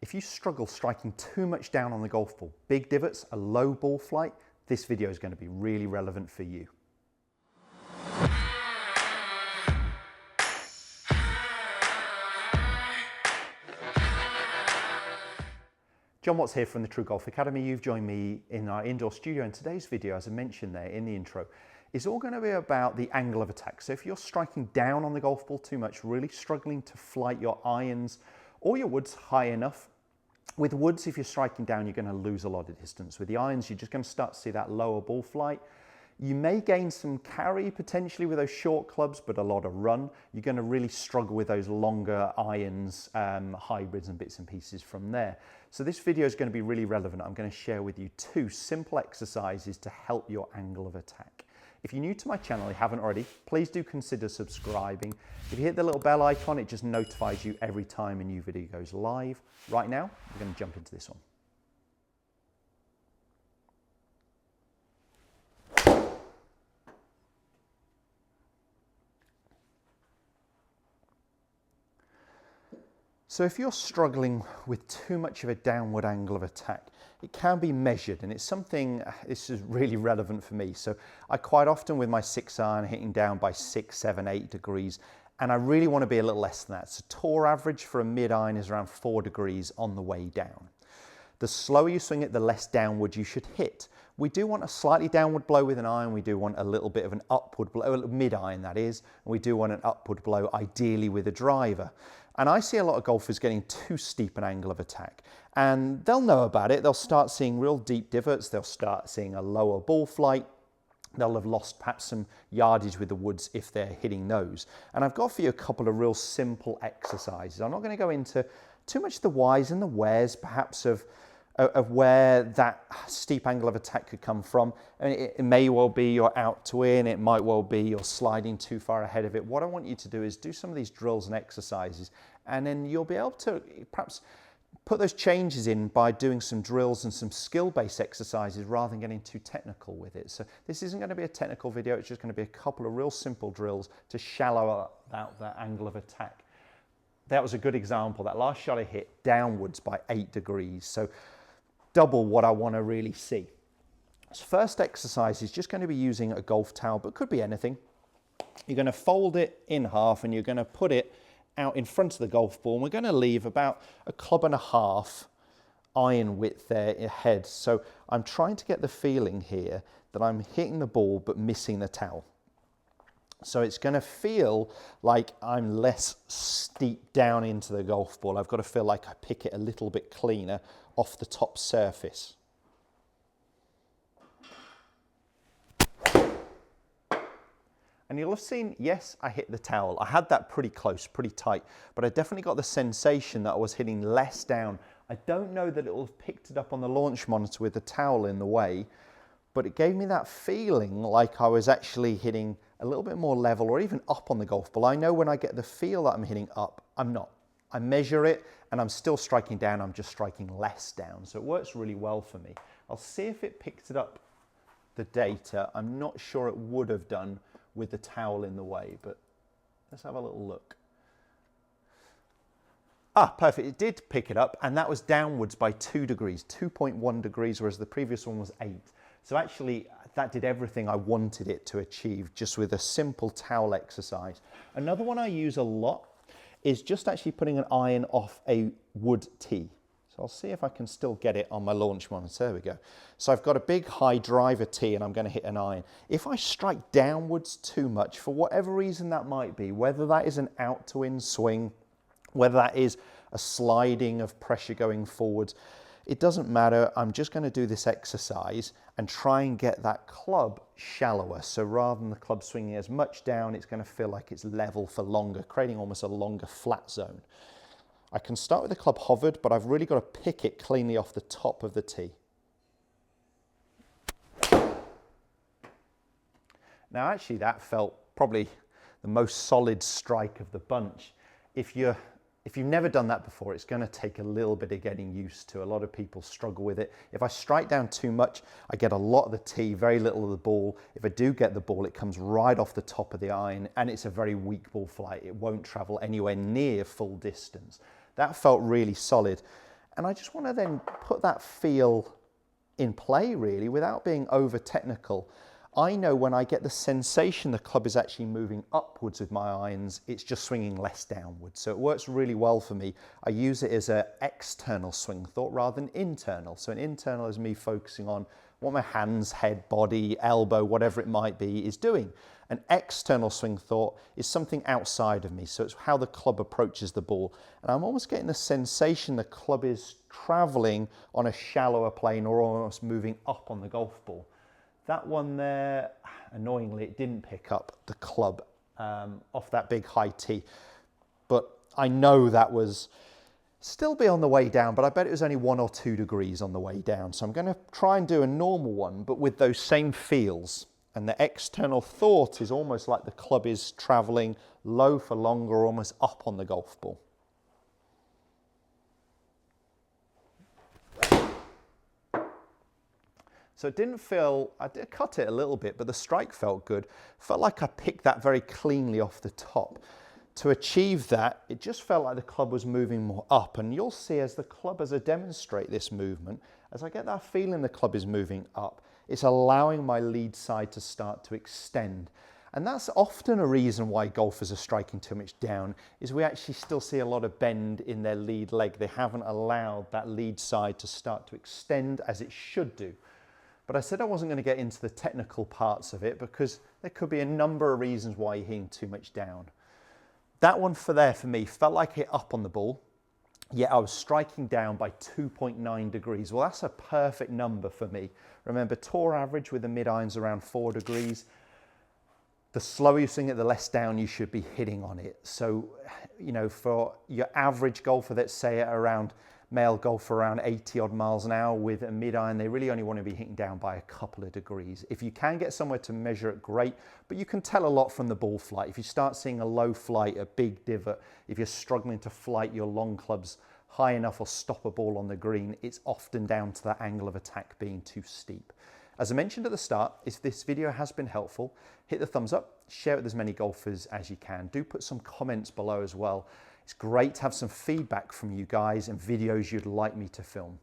If you struggle striking too much down on the golf ball, big divots, a low ball flight, this video is going to be really relevant for you. Jon Watts here from the TruGolf Academy. You've joined me in our indoor studio, and today's video, as I mentioned there in the intro, is all going to be about the angle of attack. So if you're striking down on the golf ball too much, really struggling to flight your irons or your woods high enough. With woods, if you're striking down, you're going to lose a lot of distance. With the irons, you're just going to start to see that lower ball flight. You may gain some carry potentially with those short clubs, but a lot of run. You're going to really struggle with those longer irons, hybrids and bits and pieces from there. So this video is going to be really relevant. I'm going to share with you 2 simple exercises to help your angle of attack. If you're new to my channel, you haven't already, please do consider subscribing. If you hit the little bell icon, it just notifies you every time a new video goes live. Right now, we're going to jump into this one. So if you're struggling with too much of a downward angle of attack, it can be measured, and it's something, this is really relevant for me. So I quite often with my 6-iron hitting down by 6, 7, 8 degrees, and I really want to be a little less than that. So tour average for a mid-iron is around 4 degrees on the way down. The slower you swing it, the less downward you should hit. We do want a slightly downward blow with an iron. We do want a little bit of an upward blow, mid-iron that is, and we do want an upward blow ideally with a driver. And I see a lot of golfers getting too steep an angle of attack, and they'll know about it. They'll start seeing real deep divots. They'll start seeing a lower ball flight. They'll have lost perhaps some yardage with the woods if they're hitting those. And I've got for you a couple of real simple exercises. I'm not going to go into too much the whys and the wheres perhaps of where that steep angle of attack could come from. I mean, it may well be you're out to win, it might well be you're sliding too far ahead of it. What I want you to do is do some of these drills and exercises, and then you'll be able to perhaps put those changes in by doing some drills and some skill-based exercises rather than getting too technical with it. So this isn't going to be a technical video, it's just going to be a couple of real simple drills to shallow out that angle of attack. That was a good example. That last shot I hit downwards by 8 degrees. So double what I want to really see. So first exercise is just going to be using a golf towel, but could be anything. You're going to fold it in half and you're going to put it out in front of the golf ball, and we're going to leave about 1.5 clubs iron width there ahead. So I'm trying to get the feeling here that I'm hitting the ball but missing the towel. So it's going to feel like I'm less steep down into the golf ball. I've got to feel like I pick it a little bit cleaner off the top surface. And you'll have seen, yes, I hit the towel. I had that pretty close, pretty tight, but I definitely got the sensation that I was hitting less down. I don't know that it will have picked it up on the launch monitor with the towel in the way, but it gave me that feeling like I was actually hitting a little bit more level or even up on the golf ball. I know when I get the feel that I'm hitting up, I'm not. I measure it and I'm still striking down, I'm just striking less down. So it works really well for me. I'll see if it picked it up, the data. I'm not sure it would have done with the towel in the way, but let's have a little look. Ah, perfect, it did pick it up, and that was downwards by 2 degrees, 2.1 degrees, whereas the previous one was 8. So actually, that did everything I wanted it to achieve, just with a simple towel exercise. Another one I use a lot is just actually putting an iron off a wood tee. So I'll see if I can still get it on my launch monitor. There we go. So I've got a big high driver tee and I'm going to hit an iron. If I strike downwards too much, for whatever reason that might be, whether that is an out to in swing, whether that is a sliding of pressure going forwards, it doesn't matter. I'm just going to do this exercise and try and get that club shallower. So rather than the club swinging as much down, it's going to feel like it's level for longer, creating almost a longer flat zone. I can start with the club hovered, but I've really got to pick it cleanly off the top of the tee. Now actually that felt probably the most solid strike of the bunch. If you've never done that before, it's going to take a little bit of getting used to. A lot of people struggle with it. If I strike down too much, I get a lot of the tee, very little of the ball. If I do get the ball, it comes right off the top of the iron, and it's a very weak ball flight. It won't travel anywhere near full distance. That felt really solid. And I just want to then put that feel in play really without being over technical. I know when I get the sensation the club is actually moving upwards with my irons, it's just swinging less downwards. So it works really well for me. I use it as an external swing thought rather than internal. So an internal is me focusing on what my hands, head, body, elbow, whatever it might be, is doing. An external swing thought is something outside of me. So it's how the club approaches the ball. And I'm almost getting the sensation the club is traveling on a shallower plane or almost moving up on the golf ball. That one there, annoyingly, it didn't pick up the club off that big high tee. But I know that was still be on the way down, but I bet it was only 1 or 2 degrees on the way down. So I'm going to try and do a normal one, but with those same feels. And the external thought is almost like the club is traveling low for longer, almost up on the golf ball. So it didn't feel, I did cut it a little bit, but the strike felt good. Felt like I picked that very cleanly off the top. To achieve that, it just felt like the club was moving more up. And you'll see as the club, as I demonstrate this movement, as I get that feeling the club is moving up, it's allowing my lead side to start to extend. And that's often a reason why golfers are striking too much down, is we actually still see a lot of bend in their lead leg. They haven't allowed that lead side to start to extend as it should do. But I said I wasn't going to get into the technical parts of it because there could be a number of reasons why you're hitting too much down. That one for me felt like it up on the ball, yet I was striking down by 2.9 degrees. Well, that's a perfect number for me. Remember, tour average with the mid-irons around 4 degrees. The slower you swing it, the less down you should be hitting on it. So, you know, for your average golfer, let's say at around male golfer around 80 odd miles an hour with a mid-iron, they really only want to be hitting down by a couple of degrees. If you can get somewhere to measure it, great, but you can tell a lot from the ball flight. If you start seeing a low flight, a big divot, if you're struggling to flight your long clubs high enough or stop a ball on the green, it's often down to that angle of attack being too steep. As I mentioned at the start, if this video has been helpful, hit the thumbs up, share it with as many golfers as you can. Do put some comments below as well. It's great to have some feedback from you guys and videos you'd like me to film.